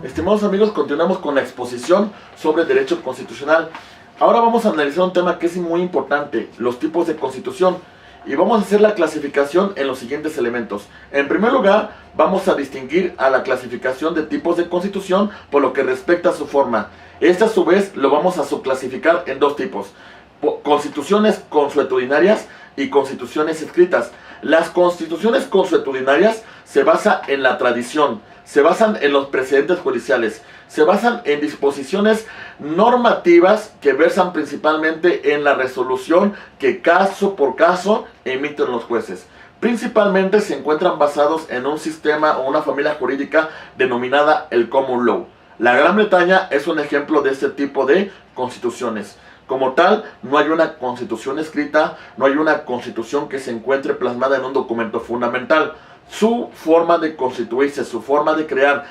Estimados amigos, continuamos con la exposición sobre derecho constitucional. Ahora vamos a analizar un tema que es muy importante, los tipos de constitución. Y vamos a hacer la clasificación en los siguientes elementos. En primer lugar, vamos a distinguir a la clasificación de tipos de constitución por lo que respecta a su forma. Este a su vez lo vamos a subclasificar en dos tipos: constituciones consuetudinarias y constituciones escritas. Las constituciones consuetudinarias se basan en la tradición, se basan en los precedentes judiciales, se basan en disposiciones normativas que versan principalmente en la resolución que caso por caso emiten los jueces. Principalmente se encuentran basados en un sistema o una familia jurídica denominada el Common Law. La Gran Bretaña es un ejemplo de este tipo de constituciones. Como tal, no hay una constitución escrita, no hay una constitución que se encuentre plasmada en un documento fundamental. Su forma de constituirse, su forma de crear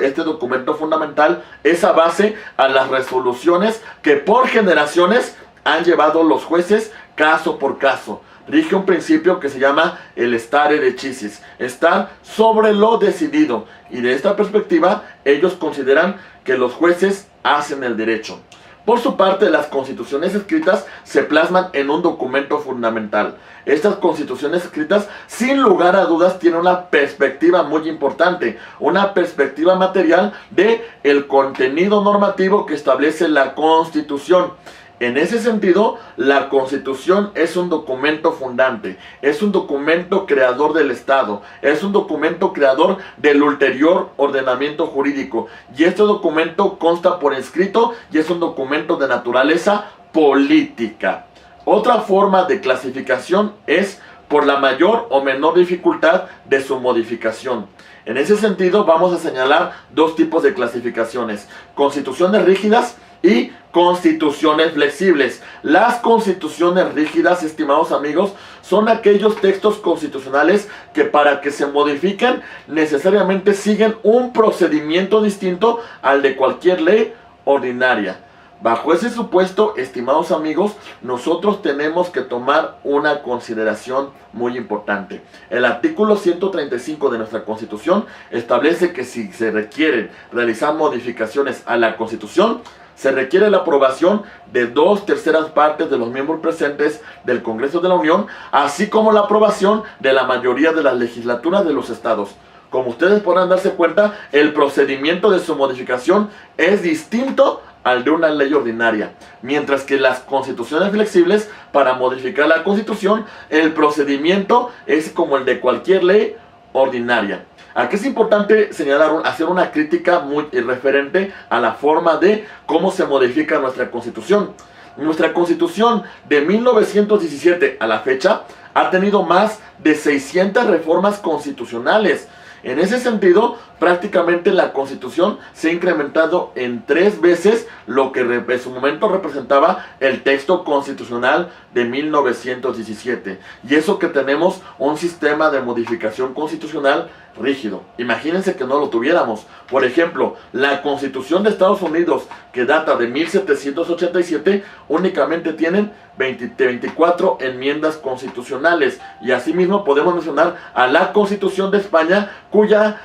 este documento fundamental es a base a las resoluciones que por generaciones han llevado los jueces caso por caso. Rige un principio que se llama el stare decisis, estar sobre lo decidido. Y de esta perspectiva, ellos consideran que los jueces hacen el derecho. Por su parte, las constituciones escritas se plasman en un documento fundamental. Estas constituciones escritas, sin lugar a dudas, tienen una perspectiva muy importante, una perspectiva material de el contenido normativo que establece la Constitución. En ese sentido, la Constitución es un documento fundante, es un documento creador del Estado, es un documento creador del ulterior ordenamiento jurídico. Y este documento consta por escrito y es un documento de naturaleza política. Otra forma de clasificación es por la mayor o menor dificultad de su modificación. En ese sentido, vamos a señalar dos tipos de clasificaciones: constituciones rígidas y constituciones flexibles. Las constituciones rígidas, estimados amigos, son aquellos textos constitucionales que para que se modifiquen necesariamente siguen un procedimiento distinto al de cualquier ley ordinaria. Bajo ese supuesto, estimados amigos, nosotros tenemos que tomar una consideración muy importante. El artículo 135 de nuestra Constitución establece que si se requieren realizar modificaciones a la Constitución, se requiere la aprobación de 2/3 partes de los miembros presentes del Congreso de la Unión, así como la aprobación de la mayoría de las legislaturas de los estados. Como ustedes podrán darse cuenta, el procedimiento de su modificación es distinto al de una ley ordinaria, mientras que las constituciones flexibles, para modificar la Constitución, el procedimiento es como el de cualquier ley ordinaria. Aquí es importante señalar, hacer una crítica muy referente a la forma de cómo se modifica nuestra Constitución. Nuestra Constitución de 1917 a la fecha ha tenido más de 600 reformas constitucionales. En ese sentido, prácticamente la Constitución se ha incrementado en 3 veces lo que en su momento representaba el texto constitucional de 1917. Y eso que tenemos un sistema de modificación constitucional rígido. Imagínense que no lo tuviéramos. Por ejemplo, la Constitución de Estados Unidos, que data de 1787, únicamente tienen 24 enmiendas constitucionales. Y asimismo podemos mencionar a la Constitución de España, cuya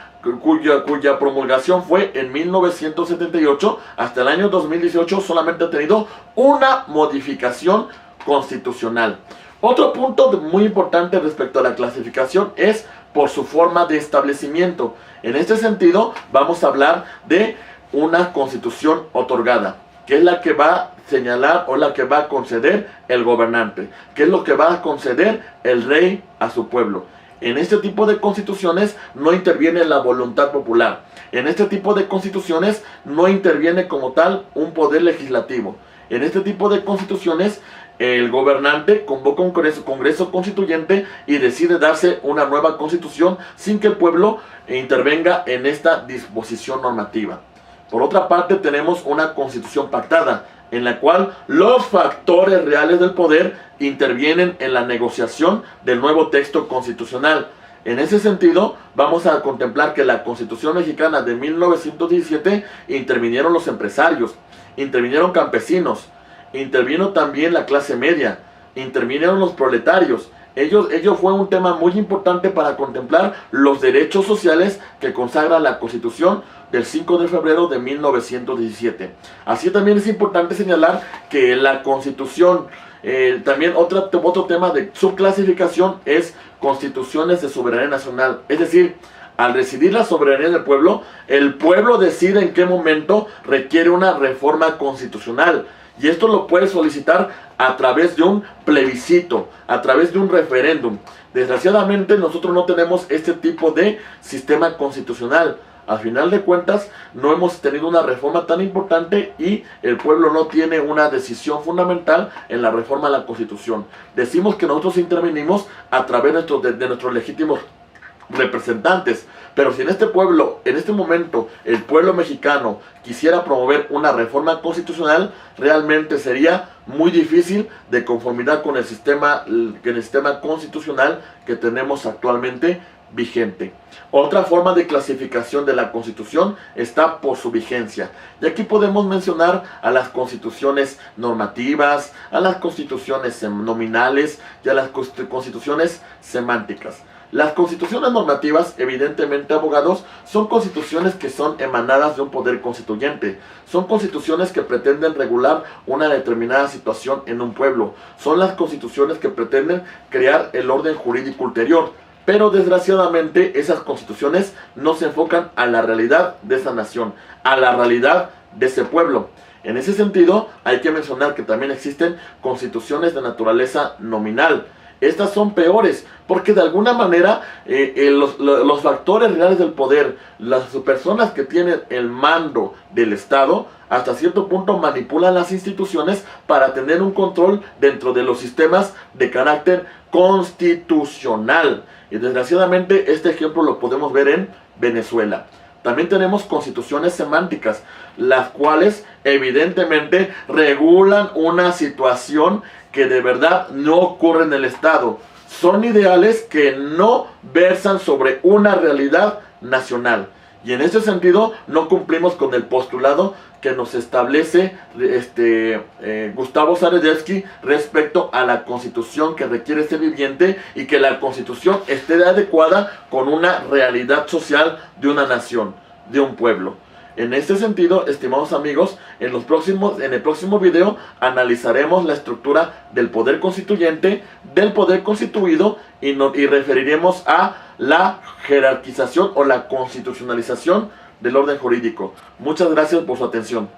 promulgación fue en 1978. Hasta el año 2018 solamente ha tenido una modificación constitucional. Otro punto muy importante respecto a la clasificación es por su forma de establecimiento. En este sentido, vamos a hablar de una constitución otorgada, que es la que va a señalar o la que va a conceder el gobernante, que es lo que va a conceder el rey a su pueblo. En este tipo de constituciones no interviene la voluntad popular. En este tipo de constituciones no interviene como tal un poder legislativo. En este tipo de constituciones el gobernante convoca un congreso constituyente y decide darse una nueva constitución sin que el pueblo intervenga en esta disposición normativa. Por otra parte, tenemos una constitución pactada, en la cual los factores reales del poder intervienen en la negociación del nuevo texto constitucional. En ese sentido, vamos a contemplar que la Constitución mexicana de 1917 intervinieron los empresarios, intervinieron campesinos, intervino también la clase media, intervinieron los proletarios. Ello fue un tema muy importante para contemplar los derechos sociales que consagra la Constitución del 5 de febrero de 1917. Así también es importante señalar que la Constitución, también otro tema de subclasificación es constituciones de soberanía nacional. Es decir, al residir la soberanía del pueblo, el pueblo decide en qué momento requiere una reforma constitucional. Y esto lo puede solicitar a través de un plebiscito, a través de un referéndum. Desgraciadamente nosotros no tenemos este tipo de sistema constitucional. Al final de cuentas no hemos tenido una reforma tan importante y el pueblo no tiene una decisión fundamental en la reforma a la Constitución. Decimos que nosotros intervenimos a través de nuestros legítimos representantes, pero si en este pueblo, en este momento, el pueblo mexicano quisiera promover una reforma constitucional, realmente sería muy difícil de conformidad con el sistema constitucional que tenemos actualmente vigente. Otra forma de clasificación de la Constitución está por su vigencia. Y aquí podemos mencionar a las constituciones normativas, a las constituciones nominales y a las constituciones semánticas. Las constituciones normativas, evidentemente, abogados, son constituciones que son emanadas de un poder constituyente. Son constituciones que pretenden regular una determinada situación en un pueblo. Son las constituciones que pretenden crear el orden jurídico ulterior. Pero desgraciadamente esas constituciones no se enfocan a la realidad de esa nación, a la realidad de ese pueblo. En ese sentido, hay que mencionar que también existen constituciones de naturaleza nominal. Estas son peores porque de alguna manera los factores reales del poder, las personas que tienen el mando del Estado, hasta cierto punto manipulan las instituciones para tener un control dentro de los sistemas de carácter constitucional. Y desgraciadamente este ejemplo lo podemos ver en Venezuela. También tenemos constituciones semánticas, las cuales evidentemente regulan una situación que de verdad no ocurre en el Estado. Son ideales que no versan sobre una realidad nacional. Y en ese sentido no cumplimos con el postulado que nos establece Gustavo Zaredevsky respecto a la Constitución que requiere ser viviente y que la Constitución esté adecuada con una realidad social de una nación, de un pueblo. En este sentido, estimados amigos, en el próximo video analizaremos la estructura del poder constituyente, del poder constituido y referiremos a la jerarquización o la constitucionalización del orden jurídico. Muchas gracias por su atención.